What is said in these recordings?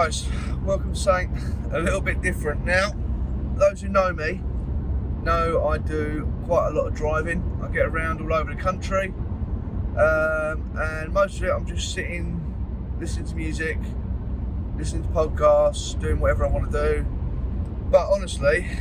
guys, welcome to something a little bit different. Now, those who know me know I do quite a lot of driving. I get around all over the country, and most of it I'm just sitting, listening to music, listening to podcasts, doing whatever I want to do. But honestly,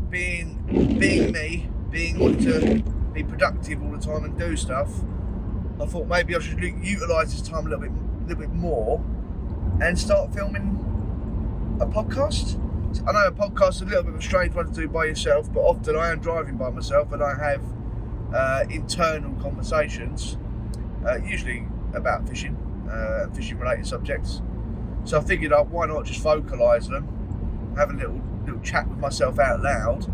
being me, wanting to be productive all the time and do stuff, I thought maybe I should utilise this time a little bit more and start filming a podcast. I know a podcast is a little bit of a strange one to do by yourself, but often I am driving by myself and I have internal conversations, usually about fishing, fishing related subjects. So I figured why not just vocalise them, have a little chat with myself out loud,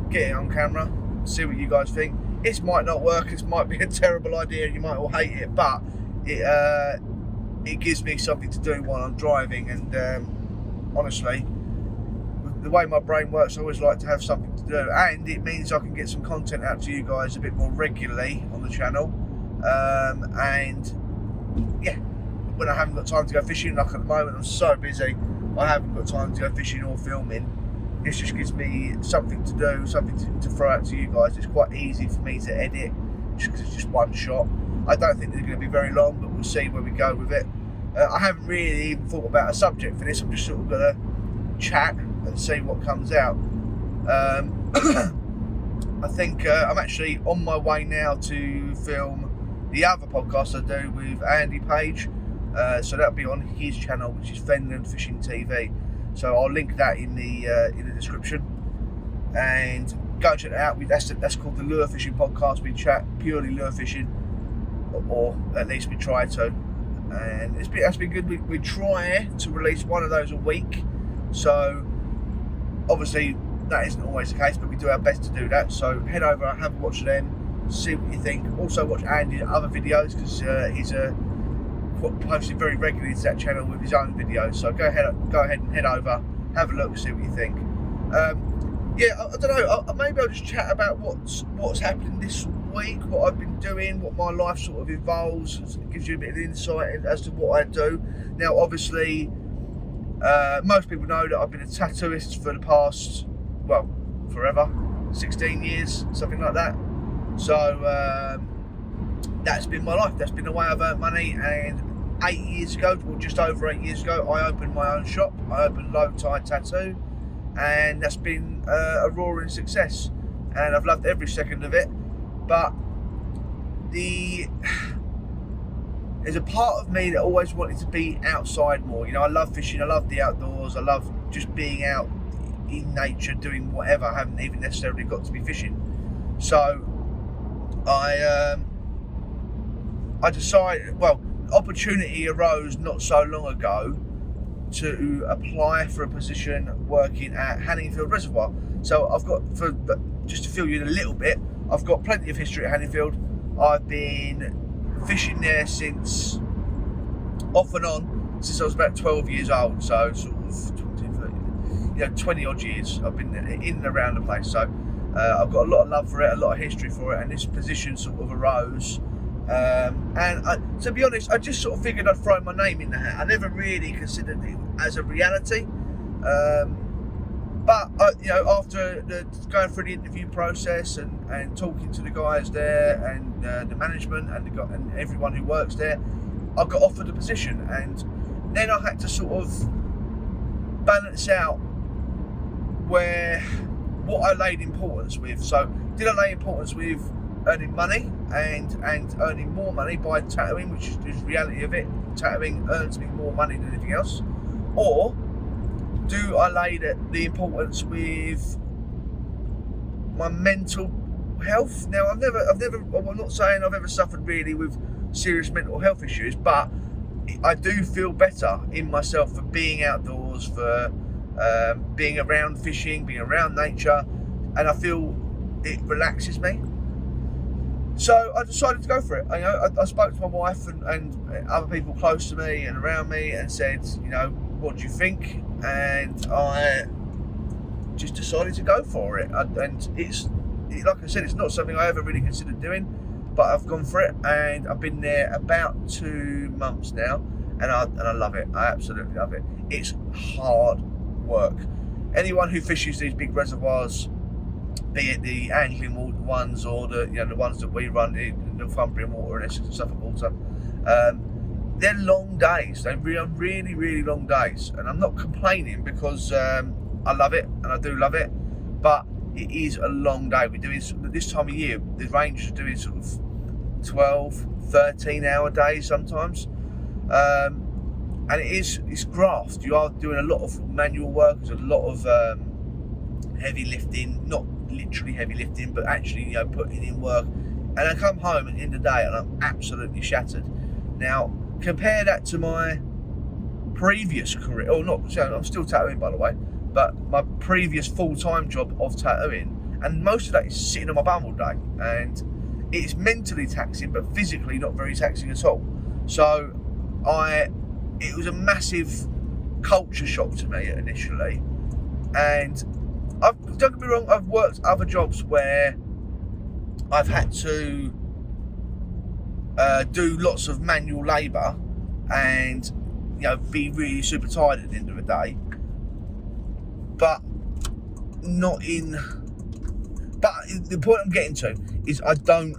get it on camera, see what you guys think. It might not work, it might be a terrible idea, you might all hate it, but it gives me something to do while I'm driving. And honestly, the way my brain works, I always like to have something to do, and it means I can get some content out to you guys a bit more regularly on the channel. And yeah, when I haven't got time to go fishing, like at the moment I'm so busy, I haven't got time to go fishing or filming. This just gives me something to do, something to throw out to you guys. It's quite easy for me to edit, just because it's just one shot. I don't think they're going to be very long, but we'll see where we go with it. I haven't really even thought about a subject for this. I'm just sort of going to chat and see what comes out. I think I'm actually on my way now to film the other podcast I do with Andy Page. So that'll be on his channel, which is Fenland Fishing TV. So I'll link that in the description, and go and check that out. That's called the Lure Fishing Podcast. We chat purely lure fishing, or at least we try to, and that's been good. We try to release one of those a week. So obviously that isn't always the case, but we do our best to do that. So head over, have a watch of them, see what you think. Also watch Andy's other videos, because he's posted very regularly to that channel with his own videos. So go ahead and head over, have a look, see what you think. Yeah, I don't know, maybe I'll just chat about what's happening this week, what I've been doing, what my life sort of involves. It gives you a bit of insight as to what I do. Now obviously, most people know that I've been a tattooist for the past, well, forever, 16 years, something like that. So that's been my life, that's been the way I've earned money. And 8 years ago, or just over 8 years ago, I opened my own shop. I opened Low Tide Tattoo, and that's been a roaring success, and I've loved every second of it. But there's a part of me that always wanted to be outside more. You know, I love fishing, I love the outdoors, I love just being out in nature, doing whatever. I haven't even necessarily got to be fishing. So I decided, well, opportunity arose not so long ago to apply for a position working at Hanningfield Reservoir. So I've got, just to fill you in a little bit, I've got plenty of history at Hanningfield. I've been fishing there since, off and on, since I was about 12 years old. So sort of 20 odd years I've been in and around the place. So I've got a lot of love for it, a lot of history for it, and this position sort of arose. And to be honest, I just sort of figured I'd throw my name in the hat. I never really considered it as a reality, but you know, after going through the interview process and talking to the guys there, and the management and everyone who works there, I got offered the position. And then I had to sort of balance out what I laid importance with. So did I lay importance with earning money and earning more money by tattooing, which is the reality of it? Tattooing earns me more money than anything else. Or do I lay the importance with my mental health? Now I'm not saying I've ever suffered really with serious mental health issues, but I do feel better in myself for being outdoors, for being around fishing, being around nature, and I feel it relaxes me. So I decided to go for it. I spoke to my wife and other people close to me and around me and said, you know, what do you think? And I just decided to go for it. And it's, like I said, it's not something I ever really considered doing, but I've gone for it, and I've been there about 2 months now, and I love it. I absolutely love it. It's hard work. Anyone who fishes these big reservoirs, be it the angling water ones or the the ones that we run in Northumbrian water and Essex and Suffolk water, they're long days. They're really, really long days, and I'm not complaining because I love it and I do love it, but it is a long day. We're doing this time of year. The range is doing sort of 12, 13-hour days sometimes, and it's graft. You are doing a lot of manual work. There's a lot of heavy lifting, not literally heavy lifting, but actually putting in work. And I come home at the end of the day and I'm absolutely shattered. Now compare that to my previous career, or not. So I'm still tattooing, by the way, but my previous full-time job of tattooing, and most of that is sitting on my bum all day, and it's mentally taxing but physically not very taxing at all. So it was a massive culture shock to me initially, and don't get me wrong, I've worked other jobs where I've had to do lots of manual labour and be really super tired at the end of the day, but the point I'm getting to is I don't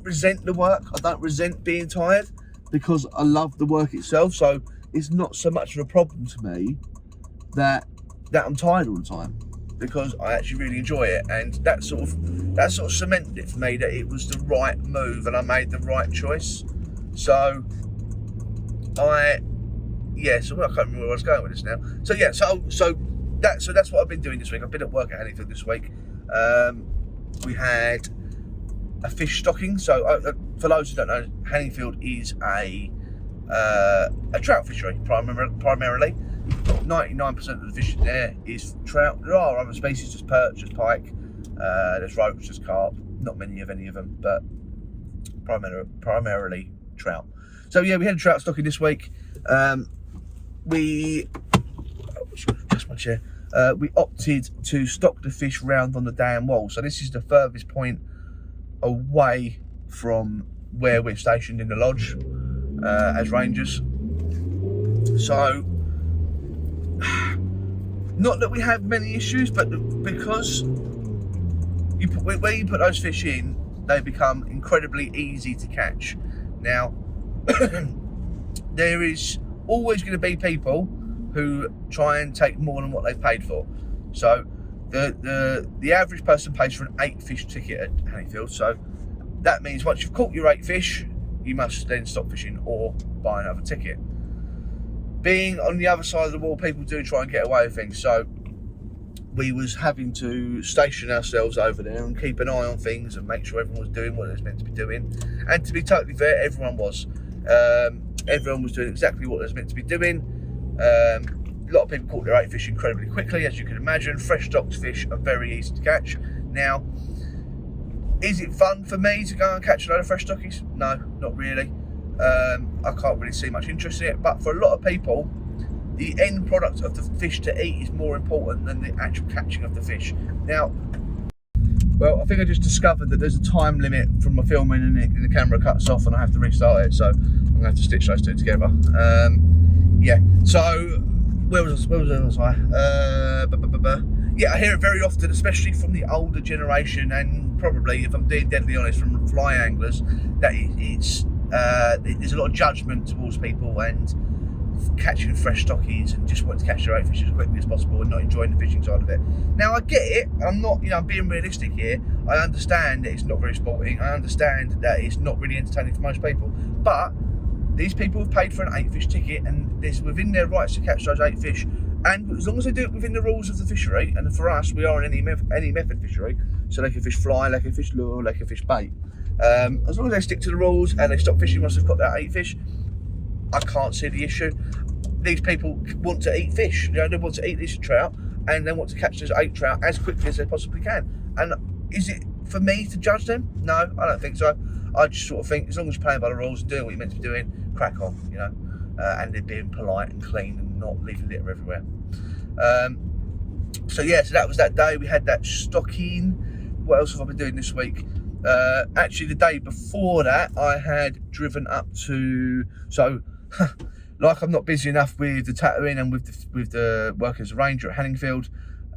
resent the work. I don't resent being tired because I love the work itself. So it's not so much of a problem to me that I'm tired all the time, because I actually really enjoy it, and that sort of cemented it for me that it was the right move and I made the right choice. So I can't remember where I was going with this now. So that's what I've been doing this week. I've been at work at Hanningfield this week. We had a fish stocking. So for those who don't know, Hanningfield is a trout fishery primarily. 99% of the fishing there is trout. There are other species, just perch, just pike, there's roach, there's carp, not many of any of them, but primarily trout. So yeah, we had a trout stocking this week. We opted to stock the fish round on the dam wall. So this is the furthest point away from where we're stationed in the lodge as rangers. So not that we have many issues, but because where you put those fish in, they become incredibly easy to catch. Now, there is always going to be people who try and take more than what they've paid for. So the average person pays for an 8-fish ticket at Hanningfield. So that means once you've caught your 8 fish, you must then stop fishing or buy another ticket. Being on the other side of the wall, people do try and get away with things. So we was having to station ourselves over there and keep an eye on things and make sure everyone was doing what it was meant to be doing. And to be totally fair, everyone was. Everyone was doing exactly what they was meant to be doing. A lot of people caught their 8 fish incredibly quickly, as you can imagine. Fresh stocked fish are very easy to catch. Now, is it fun for me to go and catch a load of fresh stockies? No, not really. I can't really see much interest in it, but for a lot of people, the end product of the fish to eat is more important than the actual catching of the fish. Now, well, I think I just discovered that there's a time limit from my filming and the camera cuts off and I have to restart it, so I'm going to have to stitch those two together. Yeah, so where was I? Yeah, I hear it very often, especially from the older generation, and probably, if I'm being deadly honest, from fly anglers, that there's a lot of judgment towards people and catching fresh stockies and just wanting to catch their 8 fish as quickly as possible and not enjoying the fishing side of it. Now, I get it. I'm not, I'm being realistic here. I understand that it's not very sporting. I understand that it's not really entertaining for most people. But these people have paid for an 8-fish ticket, and it's within their rights to catch those 8 fish. And as long as they do it within the rules of the fishery, and for us, we are in any method fishery, so they can fish fly, they can fish lure, they can fish bait. As long as they stick to the rules and they stop fishing once they've got that 8 fish, I can't see the issue. These people want to eat fish, they want to eat this trout, and they want to catch those 8 trout as quickly as they possibly can. And is it for me to judge them? No, I don't think so. I just sort of think, as long as you're playing by the rules and doing what you're meant to be doing, crack on, and they're being polite and clean and not leaving litter everywhere. So that was that day. We had that stocking. What else have I been doing this week? Actually, the day before that, I had driven up to... So, like I'm not busy enough with the tattooing and with the working as a ranger at Hanningfield,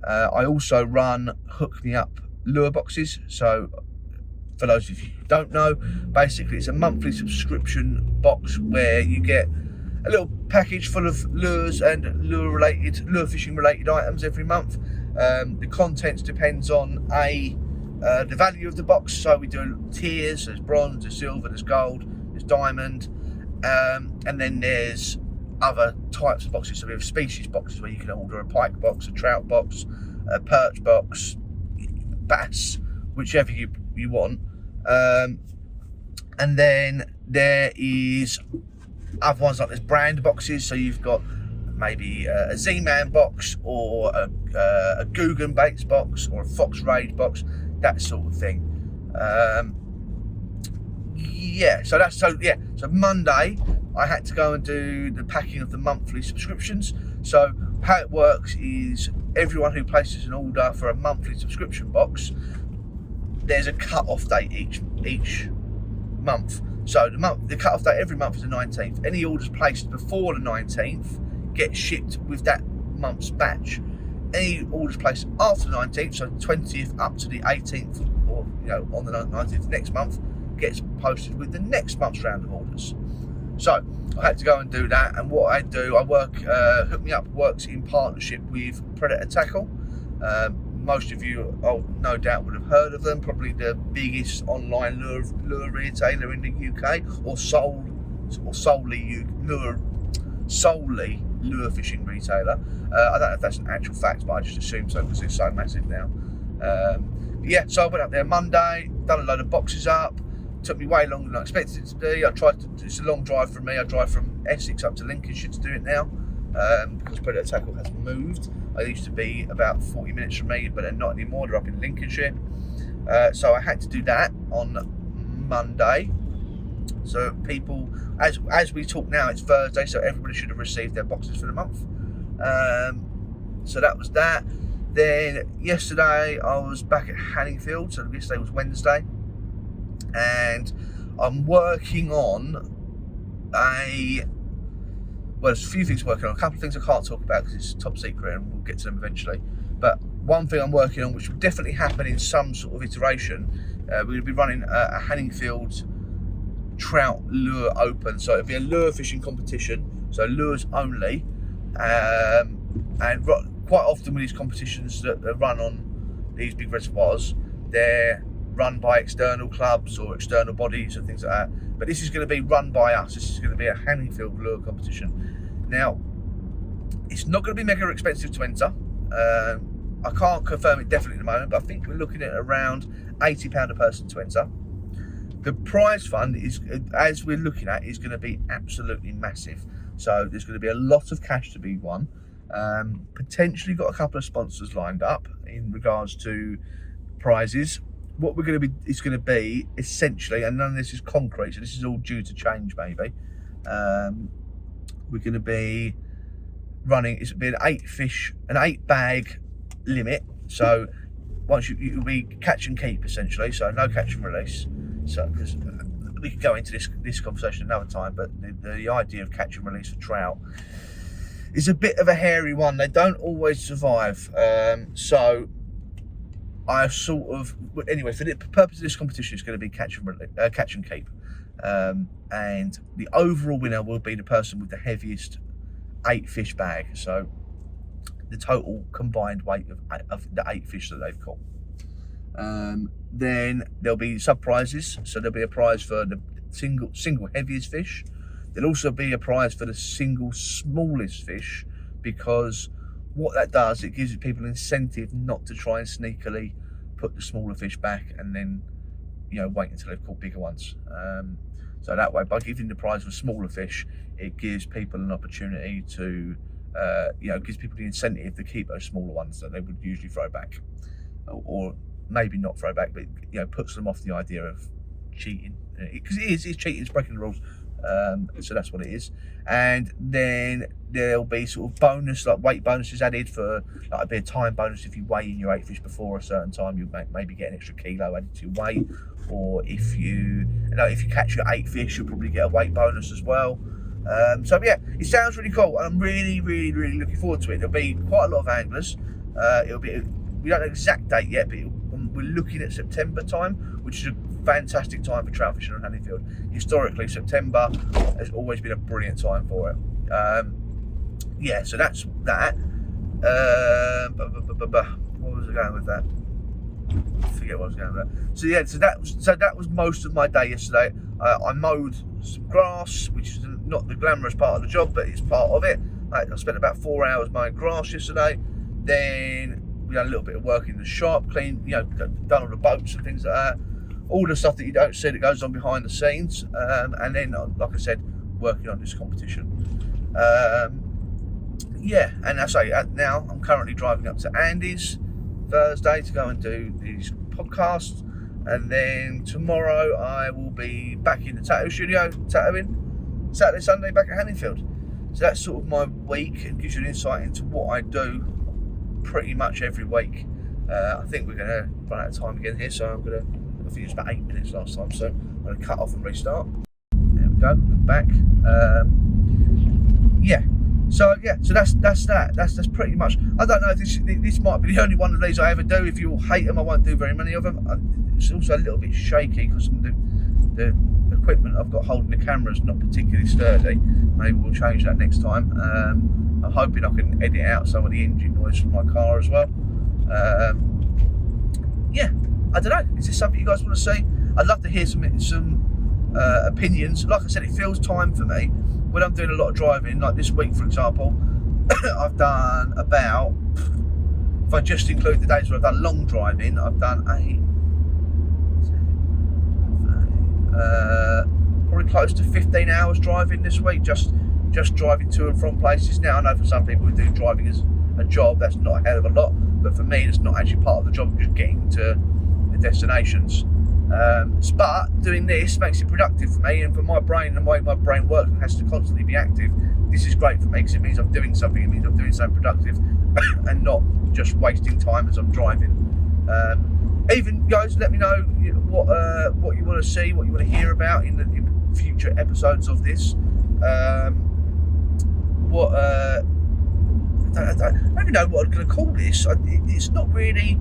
I also run Hook Me Up lure boxes. So for those of you who don't know, basically it's a monthly subscription box where you get a little package full of lures and lure fishing related items every month. The contents depends on the value of the box. So we do tiers. There's bronze, there's silver, there's gold, there's diamond, and then there's other types of boxes. So we have species boxes where you can order a pike box, a trout box, a perch box, bass, whichever you want. And then there is other ones like there's brand boxes. So you've got maybe a Z-Man box or a Guggen Baits box or a Fox Rage box, that sort of thing. So Monday I had to go and do the packing of the monthly subscriptions. So how it works is everyone who places an order for a monthly subscription box, there's a cut-off date each month. So the cut-off date every month is the 19th. Any orders placed before the 19th get shipped with that month's batch. Any orders placed after the 19th, so 20th up to the 18th, or on the 19th next month, gets posted with the next month's round of orders. So I had to go and do that, and what I do, I work, Hook Me Up works in partnership with Predator Tackle. Most of you, no doubt, would have heard of them. Probably the biggest online lure retailer in the UK, or solely lure fishing retailer. I don't know if that's an actual fact, but I just assume so because it's so massive now. So I went up there Monday, done a load of boxes up. Took me way longer than I expected it to be. It's a long drive from me. I drive from Essex up to Lincolnshire to do it now, because Predator Tackle has moved. They used to be about 40 minutes from me, but they're not anymore. They're up in Lincolnshire. So I had to do that on Monday. So people, as we talk now, it's Thursday, so everybody should have received their boxes for the month. So that was that. Then yesterday I was back at Hanningfield, so yesterday was Wednesday, and I'm working on there's a few things working on. A couple of things I can't talk about because it's top secret and we'll get to them eventually. But one thing I'm working on, which will definitely happen in some sort of iteration, we're going to be running a Hanningfield Trout Lure Open. So it'll be a lure fishing competition, so lures only. And quite often with these competitions that run on these big reservoirs, they're run by external clubs or external bodies and things like that. But this is going to be run by us. This is going to be a Hanningfield lure competition. Now, it's not going to be mega expensive to enter. I can't confirm it definitely at the moment, but I think we're looking at around £80 a person to enter. The prize fund is, as we're looking at, is going to be absolutely massive. So there's going to be a lot of cash to be won. Potentially got a couple of sponsors lined up in regards to prizes. What we're going to be, it's going to be essentially, and none of this is concrete, so this is all due to change maybe. We're going to be running, it's been an 8 bag limit. So once you'll be catch and keep essentially, so no catch and release. So because we could go into this conversation another time, but the idea of catch and release for trout is a bit of a hairy one. They don't always survive. So I sort of, anyway, for the purpose of this competition, it's going to be catch and keep. And the overall winner will be the person with the heaviest 8 fish bag. So the total combined weight of the 8 fish that they've caught. Then there'll be sub prizes. So there'll be a prize for the single heaviest fish. There'll also be a prize for the single smallest fish, because what that does, it gives people an incentive not to try and sneakily put the smaller fish back and then, wait until they've caught bigger ones. So that way, by giving the prize for smaller fish, it gives people an opportunity to, gives people the incentive to keep those smaller ones that they would usually throw back, or maybe not throw back, but puts them off the idea of cheating, because it's cheating, it's breaking the rules. So that's what it is. And then there'll be sort of bonus, like weight bonuses added for, like a bit of time bonus. If you weigh in your 8 fish before a certain time, you maybe get an extra kilo added to your weight. Or if you catch your 8 fish, you'll probably get a weight bonus as well. So yeah, it sounds really cool, and I'm really looking forward to it. There'll be quite a lot of anglers. We don't know the exact date yet, but we're looking at September time, which is a fantastic time for trout fishing on Hanningfield. Historically, September has always been a brilliant time for it. Yeah, so that's that. What was I going with that? I forget what I was going with that. So yeah, so that was most of my day yesterday. I mowed some grass, which is not the glamorous part of the job, but it's part of it. I spent about 4 hours mowing grass yesterday. Then we done a little bit of work in the shop, cleaned, done all the boats and things like that. All the stuff that you don't see that goes on behind the scenes. And then, like I said, working on this competition. Yeah, and I say now I'm currently driving up to Andy's Thursday to go and do these podcasts, and then tomorrow I will be back in the tattoo studio tattooing. Saturday, Sunday back at Hanningfield. So that's sort of my week, and gives you an insight into what I do pretty much every week. I think we're going to run out of time again here, so I think it's about 8 minutes last time, so I'm going to cut off and restart. There we go, we're back. Yeah. So yeah, so that's that. That's pretty much. I don't know if this might be the only one of these I ever do. If you all hate them, I won't do very many of them. It's also a little bit shaky because the equipment I've got holding the camera is not particularly sturdy. Maybe we'll change that next time. I'm hoping I can edit out some of the engine noise from my car as well. Yeah, I don't know. Is this something you guys want to see? I'd love to hear some opinions. Like I said, it feels time for me when I'm doing a lot of driving. Like this week, for example, I've done about, if I just include the days where I've done long driving, I've done probably close to 15 hours driving this week, just driving to and from places. Now I know for some people who do driving as a job, that's not a hell of a lot, but for me it's not actually part of the job, just getting to the destinations. But doing this makes it productive for me, and for my brain and the way my brain works and has to constantly be active, this is great for me because it means I'm doing something. It means I'm doing something productive and not just wasting time as I'm driving. Even guys, let me know what you want to see, what you want to hear about in future episodes of this. I don't even know what I'm going to call this. It's not really.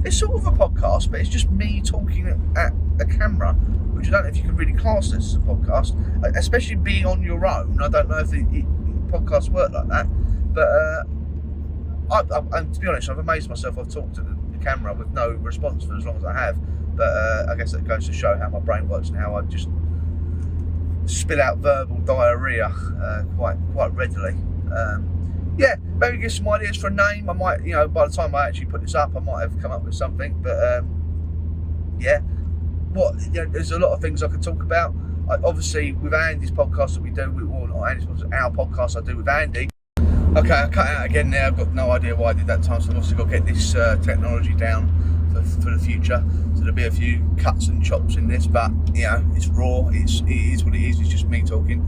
It's sort of a podcast, but it's just me talking at a camera, which I don't know if you can really class this as a podcast, especially being on your own. I don't know if podcasts work like that, but and to be honest, I've amazed myself. I've talked to the camera with no response for as long as I have, but I guess that goes to show how my brain works and how I just spill out verbal diarrhea quite readily. Yeah, maybe give some ideas for a name. I might, by the time I actually put this up, I might have come up with something. But yeah, there's a lot of things I could talk about. Obviously, with Andy's podcast that we do, our podcast I do with Andy. Okay, I cut out again now. I've got no idea why I did that time, so I've also got to get this technology down for the future. So there'll be a few cuts and chops in this, but it's raw. It is what it is. It's just me talking.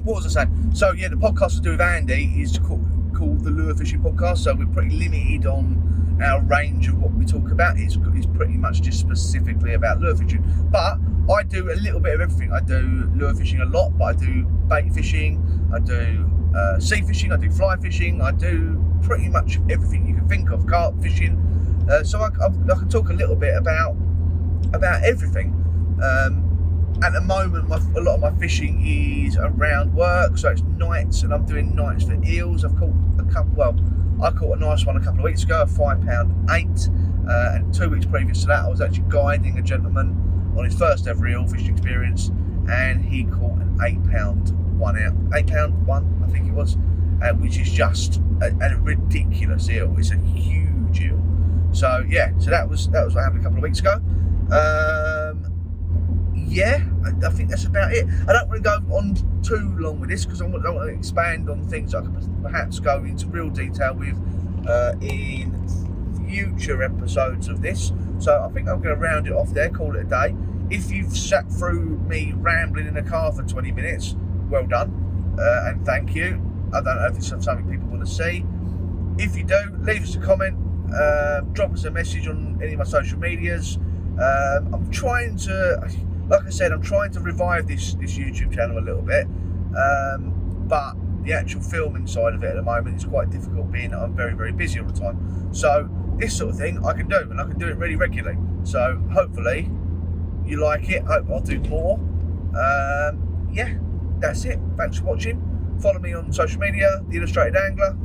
What was I saying? So yeah, the podcast I do with Andy is called the Lure Fishing Podcast. So we're pretty limited on our range of what we talk about. It's pretty much just specifically about lure fishing. But I do a little bit of everything. I do lure fishing a lot, but I do bait fishing. I do sea fishing. I do fly fishing. I do pretty much everything you can think of. Carp fishing. So I can talk a little bit about everything. At the moment, a lot of my fishing is around work, so it's nights, and I'm doing nights for eels. I've caught a couple. Well, I caught a nice one a couple of weeks ago, a 5-pound 8, and 2 weeks previous to that, I was actually guiding a gentleman on his first ever eel fishing experience, and he caught an 8-pound 1 out, 8-pound 1, I think it was, which is just a ridiculous eel. It's a huge eel. So yeah, so that was what happened a couple of weeks ago. Yeah, I think that's about it. I don't want to go on too long with this because I don't want to expand on things that I could perhaps go into real detail with in future episodes of this. So I think I'm going to round it off there, call it a day. If you've sat through me rambling in a car for 20 minutes, well done, and thank you. I don't know if it's something people want to see. If you do, leave us a comment, drop us a message on any of my social medias. I'm trying to, like I said, I'm trying to revive this YouTube channel a little bit. but the actual filming side of it at the moment is quite difficult, being that I'm very, very busy all the time. So this sort of thing I can do, and I can do it really regularly. So hopefully you like it. Hope I'll do more. Yeah, that's it. Thanks for watching. Follow me on social media, The Illustrated Angler.